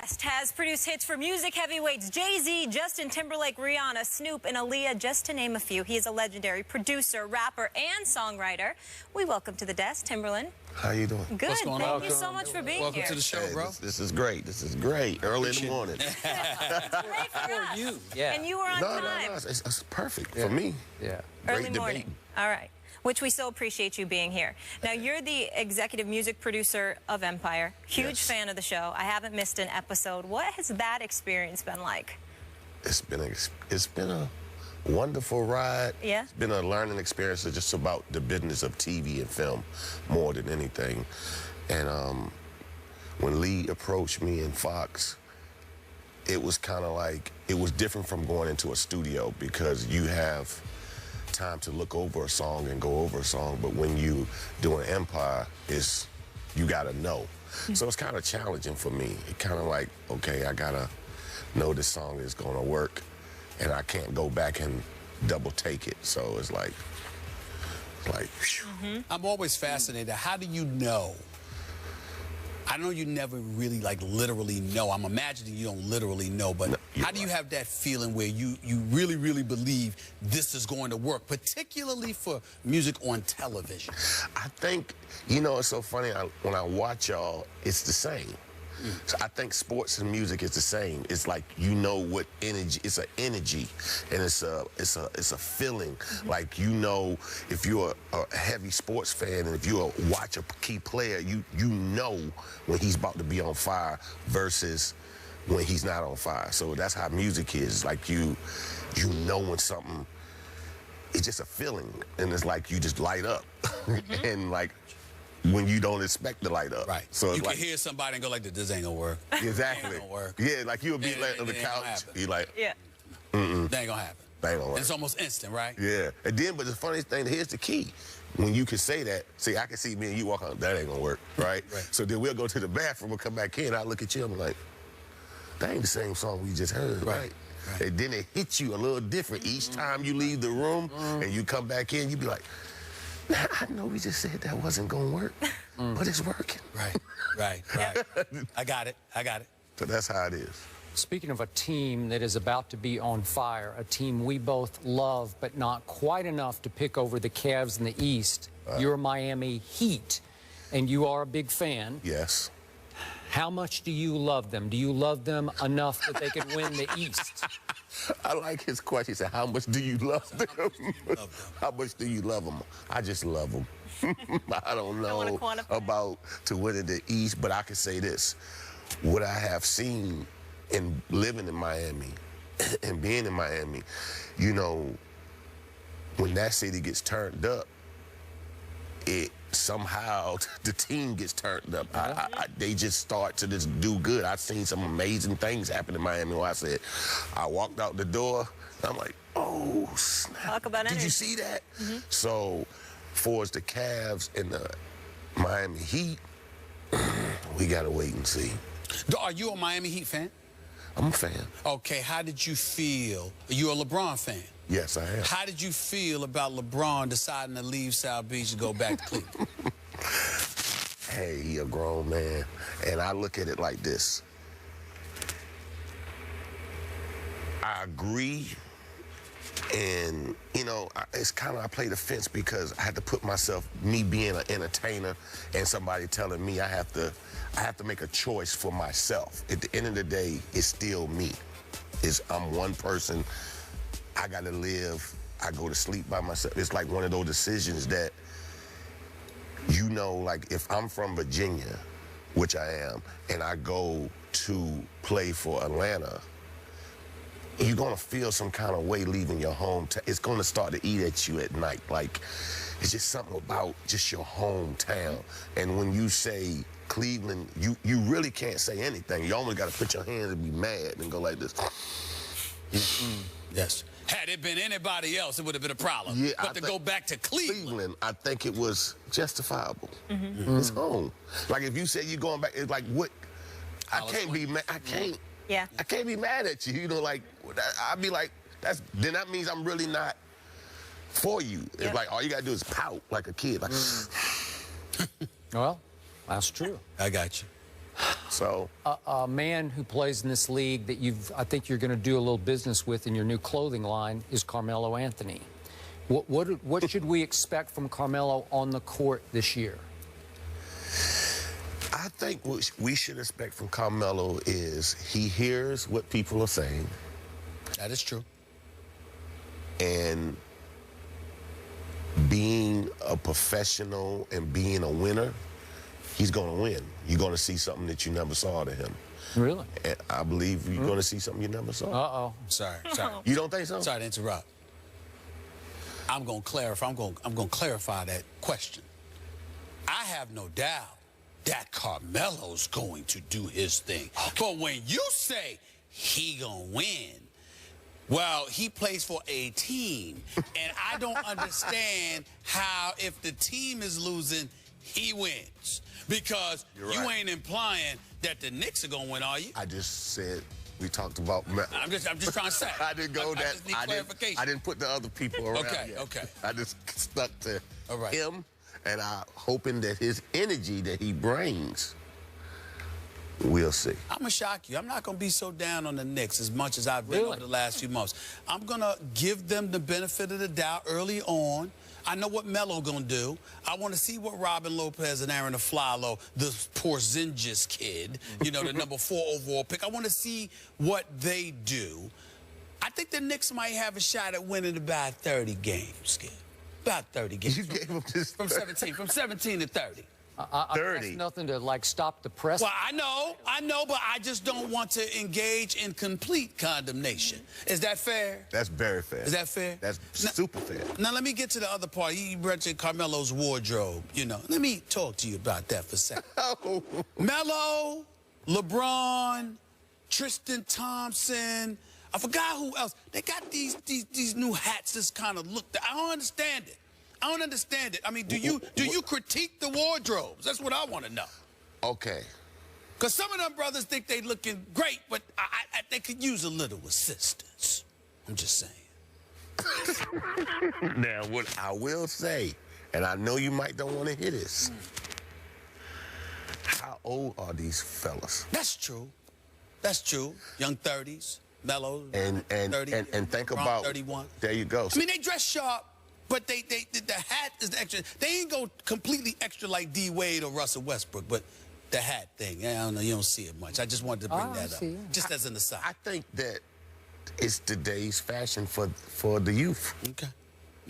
West has produced hits for music heavyweights Jay-Z, Justin Timberlake, Rihanna, Snoop, and Aaliyah, just to name a few. He is a legendary producer, rapper, and songwriter. We welcome to the desk Timbaland. How you doing? Good. What's going on? Thank you so much for being Welcome here. to the show, bro. This is great. This is great. Early in the morning. Great for us. You. Yeah. And you were on time. No, it's perfect for me. Yeah. Early Great morning. debate. All right. Which we so appreciate you being here. Now, you're the executive music producer of Empire. Huge fan of the show. I haven't missed an episode. What has that experience been like? It's been a wonderful ride. Yeah? It's been a learning experience just about the business of TV and film more than anything. And when Lee approached me in Fox, it was kind of like, it was different from going into a studio because you have time to look over a song and go over a song, but when you do an Empire, you gotta know. So it's kind of challenging for me. It kind of like, okay, I gotta know this song is gonna work, and I can't go back and double take it. So it's like, whew. I'm always fascinated. How do you know? I know you never really, like, literally know. I'm imagining you don't literally know, but No, how do you have that feeling where you really, really believe this is going to work, particularly for music on television? I think, you know, it's so funny, when I watch y'all, it's the same. So I think sports and music is the same. It's like, you know what energy, it's an energy, and it's a feeling. Like, you know, if you're a heavy sports fan and if you watch a key player, you know when he's about to be on fire versus when he's not on fire. So that's how music is. It's like you know when something, it's just a feeling, and it's like you just light up. And like, when you don't expect to light up. Right. So you like, can hear somebody and go like, this ain't gonna work. Exactly. Ain't gonna work. Yeah, like you'll be like on the It ain't gonna couch. happen. You like, Yeah. That ain't gonna happen. That ain't gonna work. It's almost instant, right? Yeah. And then, but the funniest thing, here's the key. When you can say that, see, I can see me and you walk on, that ain't gonna work, right? Right. So then we'll go to the bathroom, we'll come back in, I look at you, I'm like, that ain't the same song we just heard, right? And then it hits you a little different each time you leave the room and you come back in, you be like, nah, I know we just said that wasn't gonna work, but it's working. Right. I got it. So that's how it is. Speaking of a team that is about to be on fire, a team we both love, but not quite enough to pick over the Cavs in the East, you're Miami Heat, and you are a big fan. Yes. How much do you love them? Do you love them enough that they could win the East? I like his question. He said, how much do you love them? How much do you love them? I just love them. I don't know about to win in the East, but I can say this. What I have seen in living in Miami and being in Miami, you know, when that city gets turned up, it somehow the team gets turned up. They just start to just do good. I've seen some amazing things happen in Miami where I said, I walked out the door, and I'm like, oh, snap. Talk about energy. Did you see that? So, for us, the Cavs and the Miami Heat, we got to wait and see. Are you a Miami Heat fan? I'm a fan. Okay, how did you feel? You're a LeBron fan. Yes, I am. How did you feel about LeBron deciding to leave South Beach and go back to Cleveland? Hey, he a grown man, and I look at it like this. I agree, and, you know, it's kind of, I play the fence because I had to put myself, me being an entertainer and somebody telling me I have to make a choice for myself. At the end of the day, it's still me. I'm one person. I got to live. I go to sleep by myself. It's like one of those decisions that, you know, like if I'm from Virginia, which I am, and I go to play for Atlanta, you're going to feel some kind of way leaving your home. It's going to start to eat at you at night. Like, it's just something about just your hometown. And when you say Cleveland, you really can't say anything. You almost got to put your hands and be mad and go like this. Yes. Had it been anybody else, it would have been a problem. Yeah, but to go back to Cleveland, I think it was justifiable. It's home. Like, if you say you're going back, it's like, what? I can't be mad. I can't. Yeah. I can't be mad at you. You know, like, I'd be like, then that means I'm really not for you. It's like, all you got to do is pout like a kid. Like, Well, that's true. I got you. So A man who plays in this league that I think you're going to do a little business with in your new clothing line is Carmelo Anthony. What should we expect from Carmelo on the court this year? I think what we should expect from Carmelo is he hears what people are saying. That is true. And being a professional and being a winner, he's going to win. You're going to see something that you never saw to him. Really? And I believe you're going to see something you never saw. Uh-oh. Sorry. You don't think so? Sorry to interrupt. I'm going to clarify. I'm going to clarify that question. I have no doubt that Carmelo's going to do his thing. But when you say he going to win, well, he plays for a team, and I don't understand how, if the team is losing, he wins. Because you ain't implying that the Knicks are gonna win, are you? I just said we talked about. I'm just trying to say. I didn't go that. I just need clarification. I didn't put the other people around. Okay. I just stuck to All right. him, and I'm hoping that his energy that he brings. We'll see. I'm going to shock you. I'm not going to be so down on the Knicks as much as I've been over the last few months. I'm going to give them the benefit of the doubt early on. I know what Melo going to do. I want to see what Robin Lopez and Aaron Aflalo, the Porzingis kid, you know, the number 4 overall pick. I want to see what they do. I think the Knicks might have a shot at winning about 30 games, kid. About 30 games. You gave him this from 17 to 30. 30. That's nothing to, like, stop the press. Well, I know, but I just don't want to engage in complete condemnation. Is that fair? That's very fair. Is that fair? That's super fair. Now, let me get to the other part. You mentioned Carmelo's wardrobe, you know. Let me talk to you about that for a second. Oh. Melo, LeBron, Tristan Thompson, I forgot who else. They got these new hats that's kind of look. I don't understand it. I don't understand it. I mean, do you critique the wardrobes? That's what I want to know. Okay. Because some of them brothers think they looking great, but they could use a little assistance. I'm just saying. Now, what I will say, and I know you might don't want to hear this. How old are these fellas? That's true. That's true. Young 30s, Melo, and 30, and think about 31. There you go. I mean, they dress sharp. But the hat is the extra. They ain't go completely extra like D. Wade or Russell Westbrook, but the hat thing, I don't know, you don't see it much. I just wanted to bring that up, just as an aside. I think that it's today's fashion for the youth. Okay.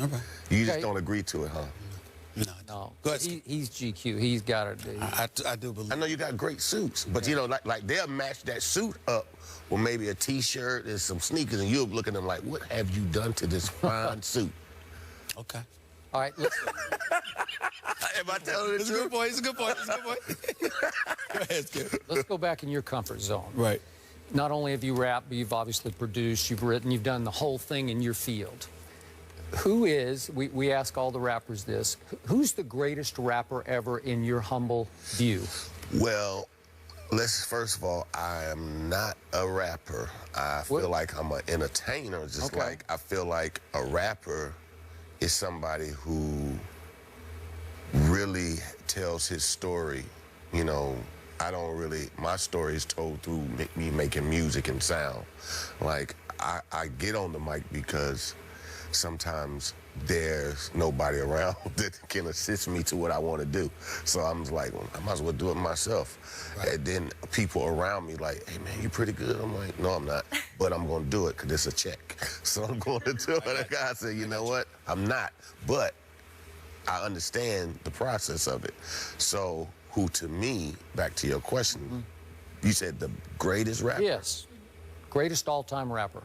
All right. You just don't agree to it, huh? No. Go ahead. He's GQ. He's got it. I do believe. I know you got great suits, but you know, like they'll match that suit up with maybe a T-shirt and some sneakers, and you'll look at them like, what have you done to this fine suit? Okay. All right, listen. Am I telling the truth? It's a good boy. It's a good boy. It's a good boy. Go ahead, Skip. Let's go back in your comfort zone. Right. Not only have you rapped, but you've obviously produced, you've written, you've done the whole thing in your field. Who is, we ask all the rappers this, who's the greatest rapper ever in your humble view? Well, first of all, I am not a rapper. I feel like I'm an entertainer, just like I feel like a rapper is somebody who really tells his story. You know, my story is told through me making music and sound. Like, I get on the mic because sometimes there's nobody around that can assist me to what I want to do. So I'm like, well, I might as well do it myself. Right. And then people around me like, hey, man, you pretty good. I'm like, no, I'm not. But I'm going to do it because it's a check. So I'm going to do it. And the guy said, you know what? I'm not. But I understand the process of it. So who, to me, back to your question, you said the greatest rapper? Yes. Greatest all-time rapper.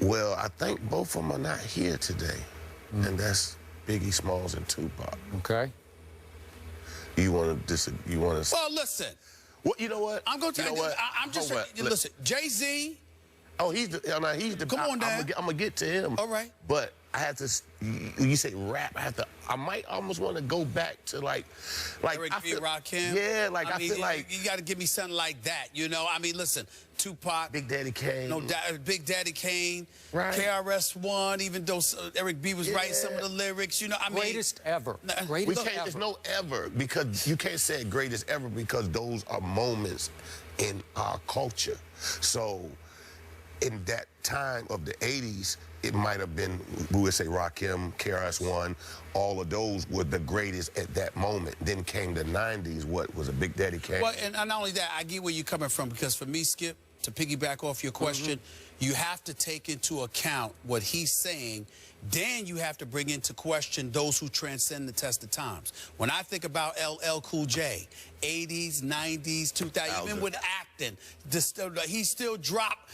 Well, I think both of them are not here today. And that's Biggie Smalls and Tupac. Okay. You want to Well, listen. Well, you know what? I'm going to tell you. I'm just saying. Listen, Jay-Z. Oh, he's the. Come on, Dan. I'm gonna get to him. All right. But I have to. You say rap. I might almost want to go back to like Eric B. Rakim. Yeah, like I feel like you got to give me something like that. You know, I mean, listen, Tupac, Big Daddy Kane, Big Daddy Kane, right? KRS-One. Even though Eric B. was writing some of the lyrics, you know, I mean, greatest ever. Greatest ever. There's no ever because you can't say greatest ever because those are moments in our culture. So in that time of the 80s, it might have been, we would say Rakim, KRS-One, all of those were the greatest at that moment. Then came the 90s, what was a Big Daddy Kane? Well, and not only that, I get where you're coming from, because for me, Skip, to piggyback off your question, you have to take into account what he's saying. Then you have to bring into question those who transcend the test of times. When I think about LL Cool J, 80s, 90s, 2000s, even with acting, he still drop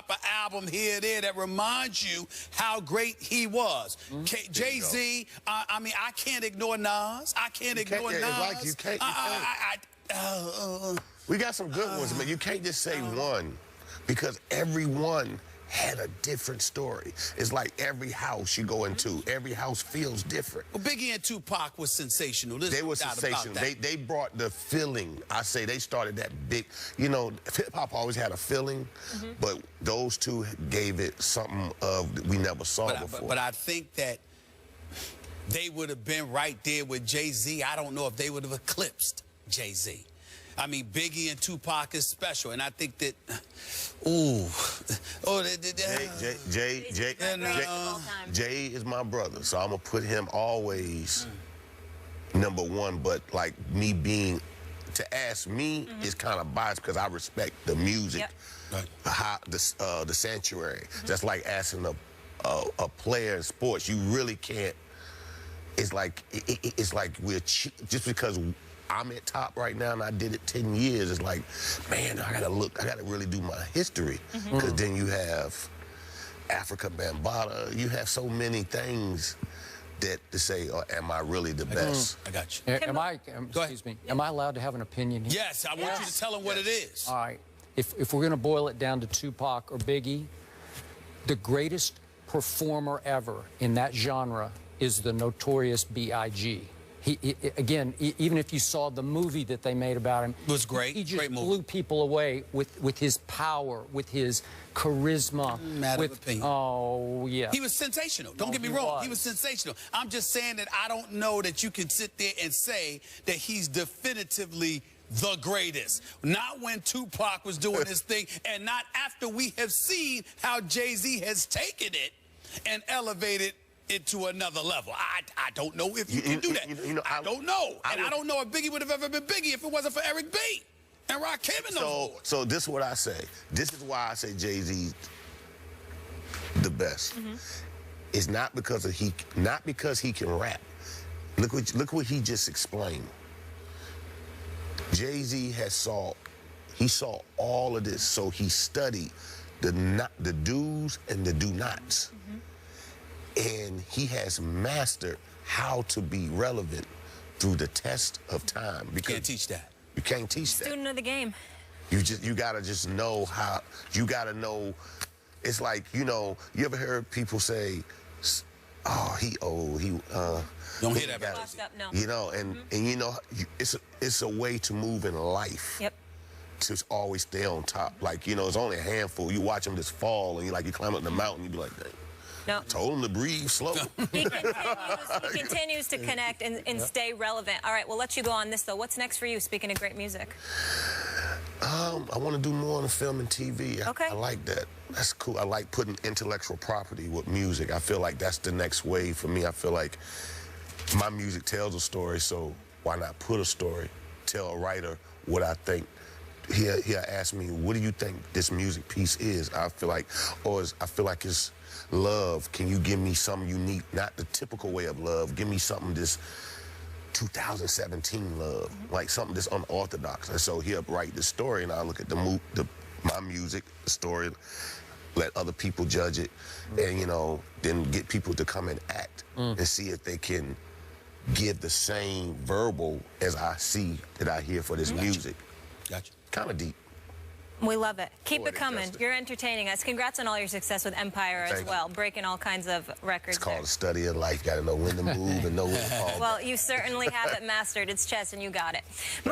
an album here and there that reminds you how great he was. Jay-Z, I mean, I can't ignore Nas. I can't ignore Nas. Like you can't. We got some good ones, man. You can't just say one, because every one had a different story. It's like every house you go into, every house feels different. Well, Biggie and Tupac was sensational. They were sensational. They brought the feeling. I say they started that big, you know, hip-hop always had a feeling, but those two gave it something we never saw before. But I think that they would have been right there with Jay-Z. I don't know if they would have eclipsed Jay-Z. I mean, Biggie and Tupac is special, and I think that, Jay is my brother, so I'm gonna put him always number one. But like me being, to ask me is kind of biased because I respect the music, the sanctuary. Just like asking a player in sports, you really can't. It's like we're just because I'm at top right now and I did it 10 years. It's like, man, I gotta really do my history. Because then you have Africa Bambaataa, you have so many things that to say, am I really the best? I got you. Excuse me, am I allowed to have an opinion here? Yes, I want you to tell them what it is. All right, if we're gonna boil it down to Tupac or Biggie, the greatest performer ever in that genre is the Notorious B.I.G. Again, even if you saw the movie that they made about him, it was great. He just great movie. Blew people away with his power, with his charisma. Matter of opinion. Oh, yeah. He was sensational. Don't get me wrong. He was sensational. I'm just saying that I don't know that you can sit there and say that he's definitively the greatest. Not when Tupac was doing his thing, and not after we have seen how Jay-Z has taken it and elevated it to another level. I don't know if you can do that. I don't know. And I don't know if Biggie would have ever been Biggie if it wasn't for Eric B. and Rakim and those boys. So this is what I say. This is why I say Jay-Z the best. It's not because he can rap. Look what he just explained. Jay-Z saw all of this, so he studied the do's and the do-nots. And he has mastered how to be relevant through the test of time. Because you can't teach that. You can't teach that. Student of the game. You gotta just know how. You gotta know. It's like, you know, you ever heard people say, "Oh, he old. Don't hear that. No. You know, and you know, it's a way to move in life. Yep. To always stay on top. Like, you know, it's only a handful. You watch them just fall, and you climb up the mountain, you be like, dang. No. Told him to breathe slow. He continues to connect and stay relevant. All right, we'll let you go on this, though. What's next for you, speaking of great music? I want to do more on the film and TV. Okay. I like that. That's cool. I like putting intellectual property with music. I feel like that's the next wave for me. I feel like my music tells a story, so why not put a story? Tell a writer what I think. He'll ask me, what do you think this music piece is? I feel like it's love. Can you give me something unique, not the typical way of love? Give me something this 2017 love, like something that's unorthodox. And so he'll write the story, and I'll look at my music, the story, let other people judge it, and, you know, then get people to come and act and see if they can give the same verbal as I see that I hear for this music. Gotcha. Kind of deep. We love it. Keep it coming. You're entertaining us. Congrats on all your success with Empire as well, breaking all kinds of records. It's called the study of life. You got to know when to move and know when to fall. Well, you certainly have it mastered. It's chess, and you got it.